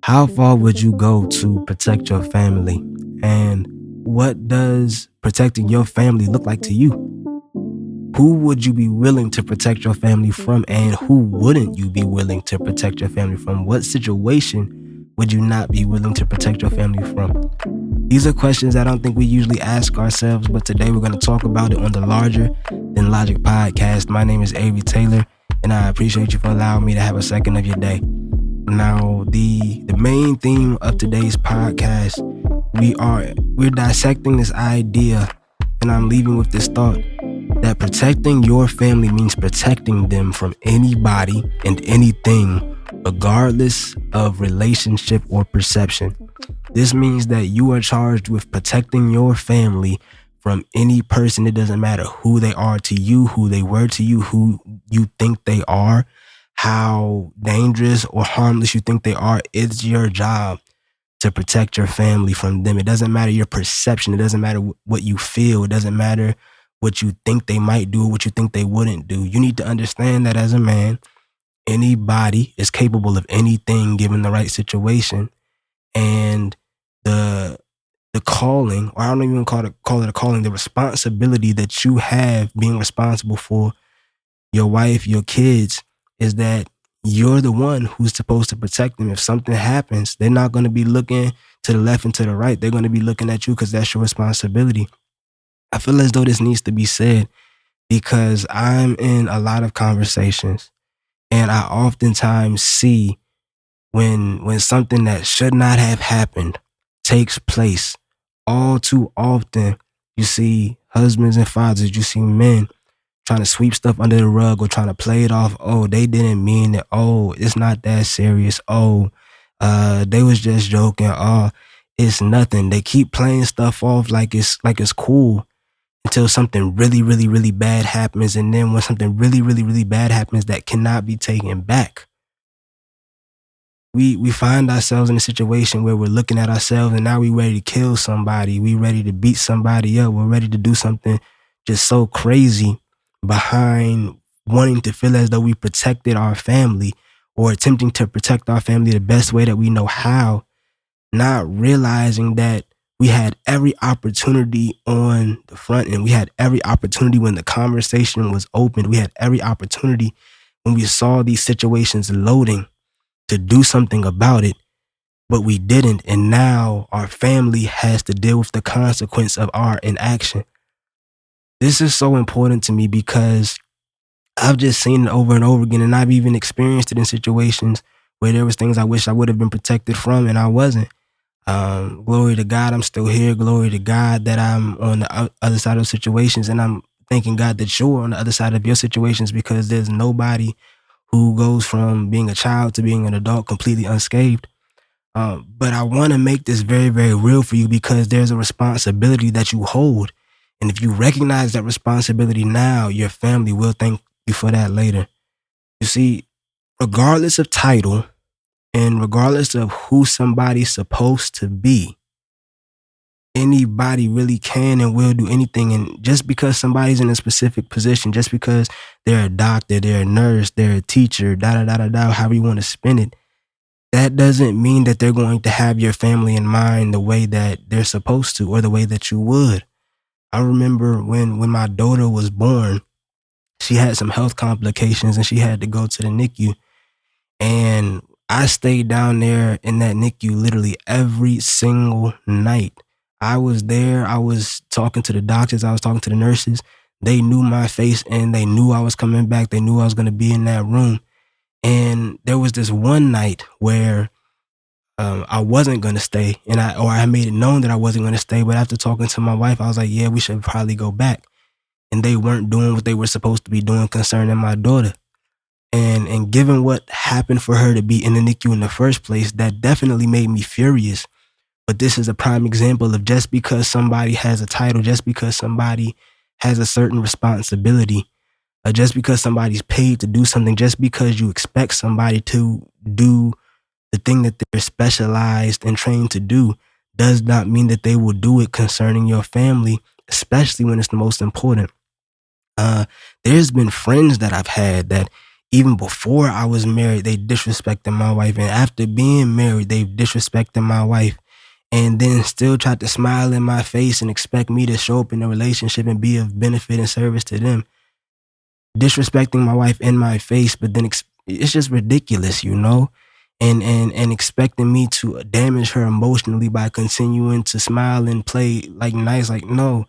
How far would you go to protect your family? And what does protecting your family look like to you? Who would you be willing to protect your family from? And who wouldn't you be willing to protect your family from? What situation would you not be willing to protect your family from? These are questions I don't think we usually ask ourselves, but today we're going to talk about it on the Larger Than Logic podcast. My name is Avery Taylor, and I appreciate you for allowing me to have a second of your day. Now, the main theme of today's podcast, we're dissecting this idea, and I'm leaving with this thought that protecting your family means protecting them from anybody and anything, regardless of relationship or perception. This means that you are charged with protecting your family from any person. It doesn't matter who they are to you, who they were to you, who you think they are, how dangerous or harmless you think they are. It's your job to protect your family from them. It doesn't matter your perception. It doesn't matter what you feel. It doesn't matter what you think they might do or what you think they wouldn't do. You need to understand that as a man, anybody is capable of anything given the right situation. And the calling, or I don't even call it a calling, the responsibility that you have being responsible for your wife, your kids, is that you're the one who's supposed to protect them. If something happens, they're not going to be looking to the left and to the right. They're going to be looking at you because that's your responsibility. I feel as though this needs to be said because I'm in a lot of conversations and I oftentimes see when something that should not have happened takes place. All too often, you see husbands and fathers, you see men trying to sweep stuff under the rug or trying to play it off. Oh, they didn't mean it. Oh, it's not that serious. Oh, they was just joking. Oh, it's nothing. They keep playing stuff off like it's cool until something really, really, really bad happens. And then when something really, really, really bad happens that cannot be taken back, we find ourselves in a situation where we're looking at ourselves and now we're ready to kill somebody. We're ready to beat somebody up. We're ready to do something just so crazy behind wanting to feel as though we protected our family or attempting to protect our family the best way that we know how, not realizing that we had every opportunity on the front end. We had every opportunity when the conversation was open. We had every opportunity when we saw these situations loading to do something about it, but we didn't. And now our family has to deal with the consequence of our inaction. This is so important to me because I've just seen it over and over again, and I've even experienced it in situations where there was things I wish I would have been protected from and I wasn't. Glory to God, I'm still here. Glory to God that I'm on the other side of situations, and I'm thanking God that you're on the other side of your situations because there's nobody who goes from being a child to being an adult completely unscathed. But I want to make this very, very real for you because there's a responsibility that you hold. And if you recognize that responsibility now, your family will thank you for that later. You see, regardless of title and regardless of who somebody's supposed to be, anybody really can and will do anything. And just because somebody's in a specific position, just because they're a doctor, they're a nurse, they're a teacher, however you want to spin it, that doesn't mean that they're going to have your family in mind the way that they're supposed to or the way that you would. I remember when my daughter was born, she had some health complications and she had to go to the NICU. And I stayed down there in that NICU literally every single night. I was there. I was talking to the doctors. I was talking to the nurses. They knew my face and they knew I was coming back. They knew I was going to be in that room. And there was this one night where I wasn't going to stay, and I made it known that I wasn't going to stay. But after talking to my wife, I was like, yeah, we should probably go back. And they weren't doing what they were supposed to be doing concerning my daughter. And given what happened for her to be in the NICU in the first place, that definitely made me furious. But this is a prime example of just because somebody has a title, just because somebody has a certain responsibility, or just because somebody's paid to do something, just because you expect somebody to do the thing that they're specialized and trained to do, does not mean that they will do it concerning your family, especially when it's the most important. There's been friends that I've had that Even before I was married, they disrespected my wife. And after being married, they disrespected my wife. And then still tried to smile in my face and expect me to show up in a relationship and be of benefit and service to them. Disrespecting my wife in my face, but then it's just ridiculous, you know? And expecting me to damage her emotionally by continuing to smile and play like nice. Like, no,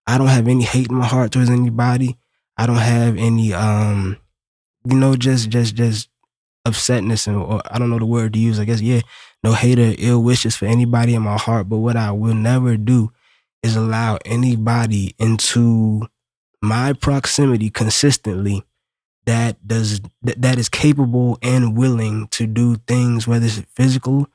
I don't have any hate in my heart towards anybody. I don't have any just upsetness, or I don't know the word to use. I guess, yeah, no hate or ill wishes for anybody in my heart. But what I will never do is allow anybody into my proximity consistently that is capable and willing to do things, whether it's physical,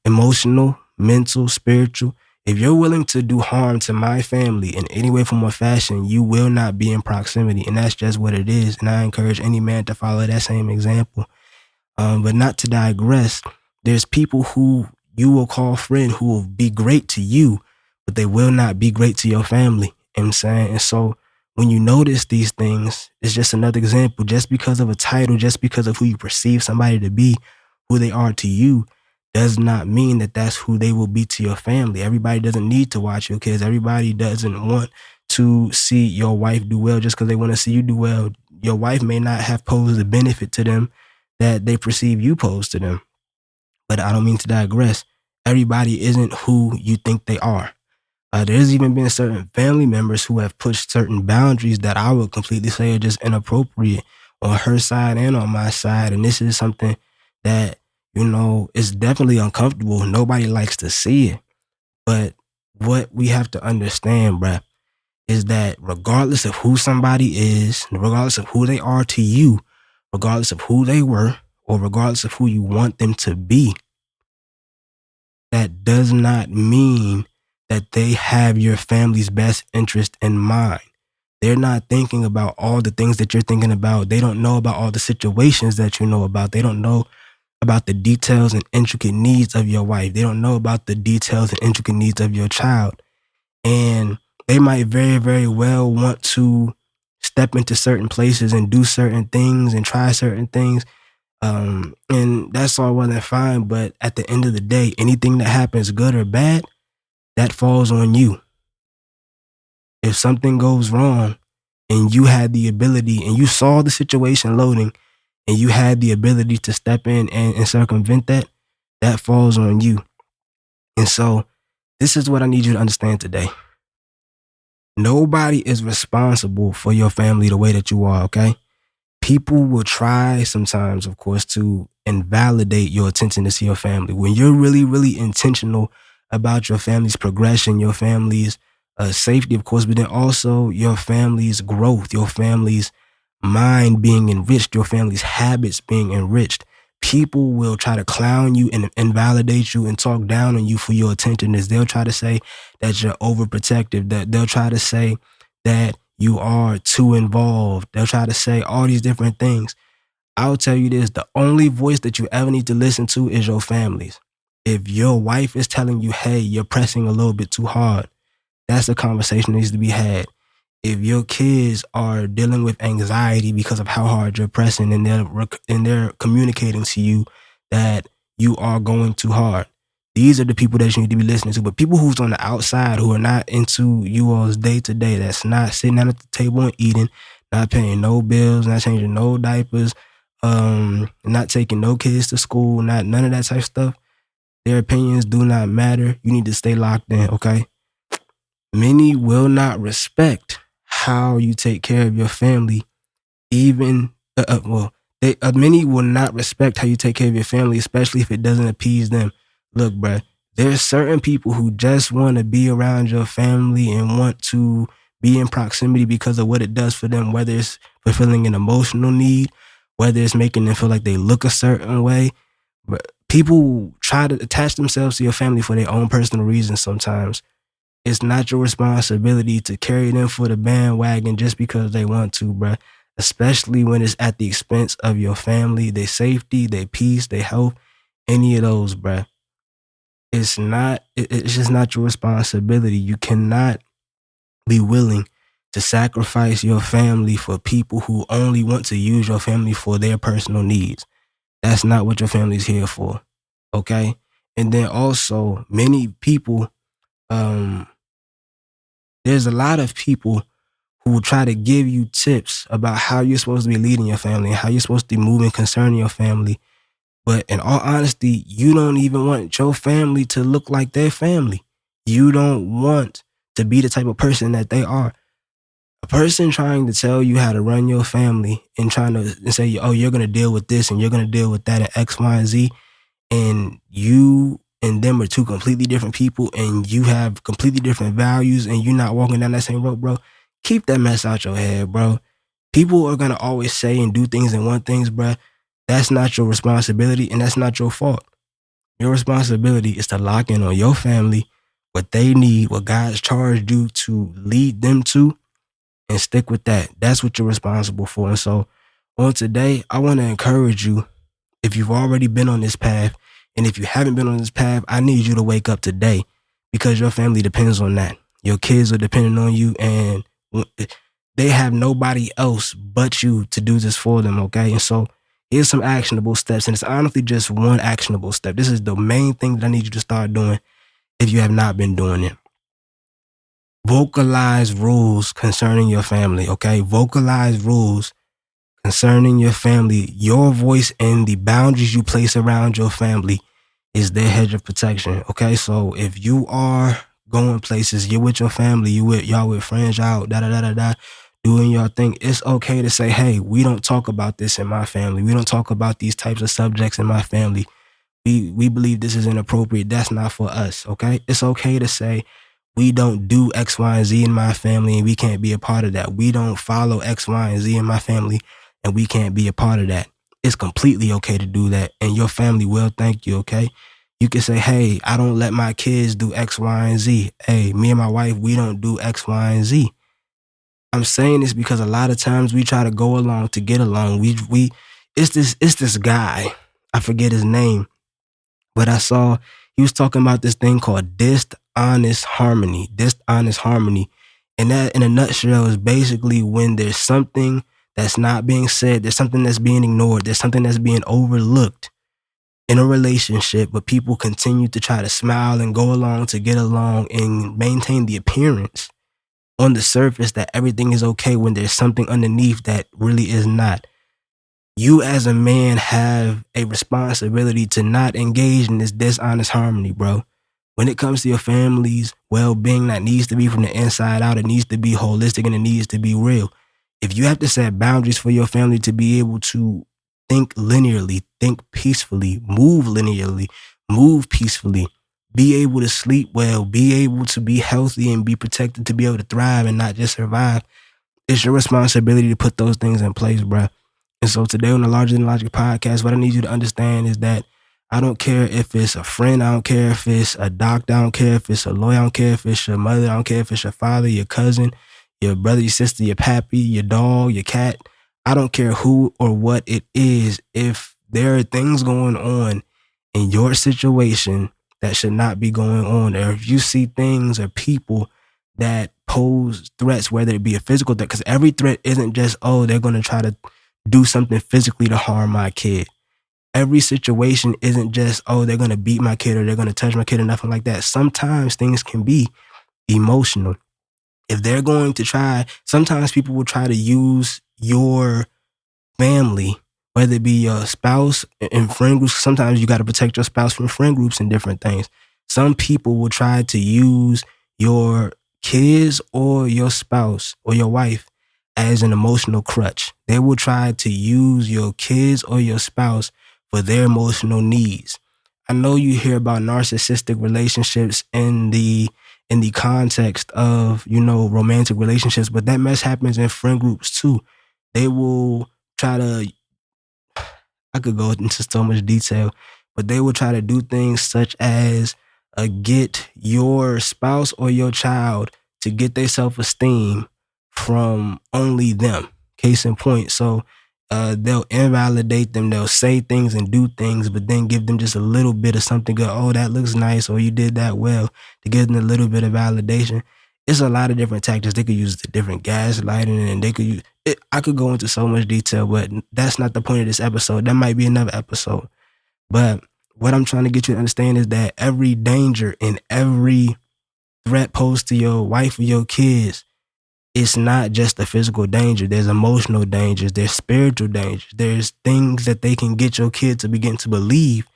emotional, mental, spiritual. If you're willing to do harm to my family in any way, form, or fashion, you will not be in proximity. And that's just what it is. And I encourage any man to follow that same example. But not to digress, there's people who you will call friend who will be great to you, but they will not be great to your family. You know what I'm saying? And so when you notice these things, it's just another example. Just because of a title, just because of who you perceive somebody to be, who they are to you, does not mean that that's who they will be to your family. Everybody doesn't need to watch your kids. Everybody doesn't want to see your wife do well just because they want to see you do well. Your wife may not have posed a benefit to them that they perceive you pose to them. But I don't mean to digress. Everybody isn't who you think they are. There's even been certain family members who have pushed certain boundaries that I would completely say are just inappropriate on her side and on my side. And this is something that, is definitely uncomfortable. Nobody likes to see it. But what we have to understand, bruh, is that regardless of who somebody is, regardless of who they are to you, regardless of who they were, or regardless of who you want them to be, that does not mean that they have your family's best interest in mind. They're not thinking about all the things that you're thinking about. They don't know about all the situations that you know about. They don't know about the details and intricate needs of your wife. They don't know about the details and intricate needs of your child. And they might very, very well want to step into certain places and do certain things and try certain things. And that's all well and fine. But at the end of the day, anything that happens, good or bad, that falls on you. If something goes wrong and you had the ability and you saw the situation loading and you had the ability to step in and circumvent that, that falls on you. And so this is what I need you to understand today. Nobody is responsible for your family the way that you are, okay? People will try sometimes, of course, to invalidate your attentiveness to your family. When you're really, really intentional about your family's progression, your family's safety, of course, but then also your family's growth, your family's mind being enriched, your family's habits being enriched, people will try to clown you and invalidate you and talk down on you for your attentiveness. They'll try to say that you're overprotective, that they'll try to say that you are too involved. They'll try to say all these different things. I'll tell you this, the only voice that you ever need to listen to is your family's. If your wife is telling you, hey, you're pressing a little bit too hard, that's a conversation that needs to be had. If your kids are dealing with anxiety because of how hard you're pressing and they're communicating to you that you are going too hard, these are the people that you need to be listening to. But people who's on the outside, who are not into you all's day to day, that's not sitting down at the table and eating, not paying no bills, not changing no diapers, not taking no kids to school, not none of that type of stuff. Their opinions do not matter. You need to stay locked in, okay? Many will not respect how you take care of your family, even many will not respect how you take care of your family, especially if it doesn't appease them. Look, bruh, there's certain people who just want to be around your family and want to be in proximity because of what it does for them, whether it's fulfilling an emotional need, whether it's making them feel like they look a certain way. But people try to attach themselves to your family for their own personal reasons sometimes. It's not your responsibility to carry them for the bandwagon just because they want to, bruh. Especially when it's at the expense of your family, their safety, their peace, their health, any of those, bruh. It's just not your responsibility. You cannot be willing to sacrifice your family for people who only want to use your family for their personal needs. That's not what your family's here for. Okay? And then also many people, um, there's a lot of people who will try to give you tips about how you're supposed to be leading your family and how you're supposed to be moving concerning your family. But in all honesty, you don't even want your family to look like their family. You don't want to be the type of person that they are. A person trying to tell you how to run your family and trying to say, oh, you're going to deal with this and you're going to deal with that and X, Y, and Z, and you and them are two completely different people and you have completely different values and you're not walking down that same road, bro, keep that mess out your head, bro. People are going to always say and do things and want things, bro. That's not your responsibility and that's not your fault. Your responsibility is to lock in on your family, what they need, what God's charged you to lead them to, and stick with that. That's what you're responsible for. And so on today, I want to encourage you, if you've already been on this path, and if you haven't been on this path, I need you to wake up today because your family depends on that. Your kids are depending on you and they have nobody else but you to do this for them, okay? And so here's some actionable steps. And it's honestly just one actionable step. This is the main thing that I need you to start doing if you have not been doing it. Vocalize rules concerning your family, okay? Vocalize rules concerning your family. Your voice and the boundaries you place around your family is their hedge of protection, okay? So if you are going places, you're with your family, y'all with friends, y'all doing your thing, it's okay to say, hey, we don't talk about this in my family. We don't talk about these types of subjects in my family. We believe this is inappropriate. That's not for us, okay? It's okay to say, we don't do X, Y, and Z in my family, and we can't be a part of that. We don't follow X, Y, and Z in my family, and we can't be a part of that. It's completely okay to do that, and your family will thank you, okay? You can say, hey, I don't let my kids do X, Y, and Z. Hey, me and my wife, we don't do X, Y, and Z. I'm saying this because a lot of times we try to go along to get along. It's this guy, I forget his name, but I saw he was talking about this thing called dishonest harmony. Dishonest harmony. And that in a nutshell is basically when there's something that's not being said, there's something that's being ignored, there's something that's being overlooked in a relationship, but people continue to try to smile and go along to get along and maintain the appearance on the surface that everything is okay when there's something underneath that really is not. You as a man have a responsibility to not engage in this dishonest harmony, bro. When it comes to your family's well-being, that needs to be from the inside out. It needs to be holistic and it needs to be real. If you have to set boundaries for your family to be able to think linearly, think peacefully, move linearly, move peacefully, be able to sleep well, be able to be healthy and be protected to be able to thrive and not just survive, it's your responsibility to put those things in place, bro. And so today on the Larger Than Logic podcast, what I need you to understand is that I don't care if it's a friend, I don't care if it's a doctor, I don't care if it's a lawyer, I don't care if it's your mother, I don't care if it's your father, your cousin, your brother, your sister, your pappy, your dog, your cat. I don't care who or what it is. If there are things going on in your situation that should not be going on, or if you see things or people that pose threats, whether it be a physical threat, because every threat isn't just, oh, they're going to try to do something physically to harm my kid. Every situation isn't just, oh, they're going to beat my kid or they're going to touch my kid or nothing like that. Sometimes things can be emotional. If they're going to try, sometimes people will try to use your family, whether it be your spouse and friend groups. Sometimes you got to protect your spouse from friend groups and different things. Some people will try to use your kids or your spouse or your wife as an emotional crutch. They will try to use your kids or your spouse for their emotional needs. I know you hear about narcissistic relationships in the context of, romantic relationships, but that mess happens in friend groups too. They will try to, I could go into so much detail, but they will try to do things such as get your spouse or your child to get their self-esteem from only them. Case in point. So they'll invalidate them. They'll say things and do things, but then give them just a little bit of something good. Oh, that looks nice, or you did that well, to give them a little bit of validation. It's a lot of different tactics. They could use the different gaslighting, and they could use it. I could go into so much detail, but that's not the point of this episode. That might be another episode. But what I'm trying to get you to understand is that every danger and every threat posed to your wife or your kids, it's not just a physical danger. There's emotional dangers. There's spiritual dangers. There's things that they can get your kid to begin to believe,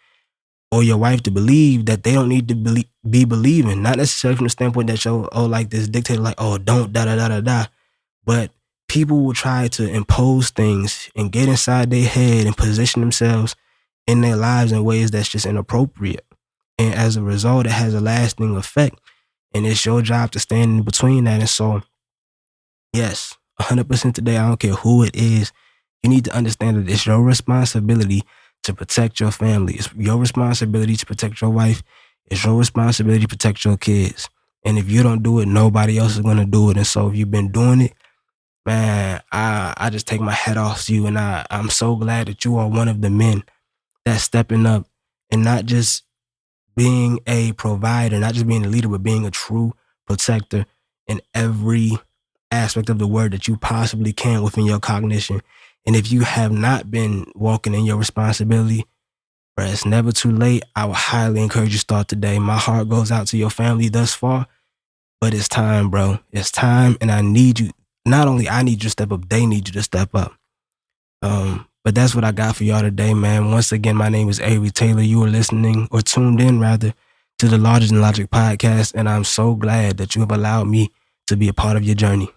or your wife to believe, that they don't need to be believing. Not necessarily from the standpoint that you're, like this dictator, like, oh, don't da da da da da. But people will try to impose things and get inside their head and position themselves in their lives in ways that's just inappropriate. And as a result, it has a lasting effect. And it's your job to stand in between that. And so, yes, 100% today, I don't care who it is, you need to understand that it's your responsibility to protect your family. It's your responsibility to protect your wife. It's your responsibility to protect your kids. And if you don't do it, nobody else is going to do it. And so if you've been doing it, man, I just take my hat off to you. And I'm so glad that you are one of the men that's stepping up and not just being a provider, not just being a leader, but being a true protector in every aspect of the word that you possibly can within your cognition. And if you have not been walking in your responsibility, bro, it's never too late. I would highly encourage you to start today. My heart goes out to your family thus far, but it's time, bro. It's time, and I need you. Not only I need you to step up, they need you to step up. But that's what I got for y'all today, man. Once again, my name is Avery Taylor. You are listening, or tuned in rather, to the Larger Than Logic podcast, and I'm so glad that you have allowed me to be a part of your journey.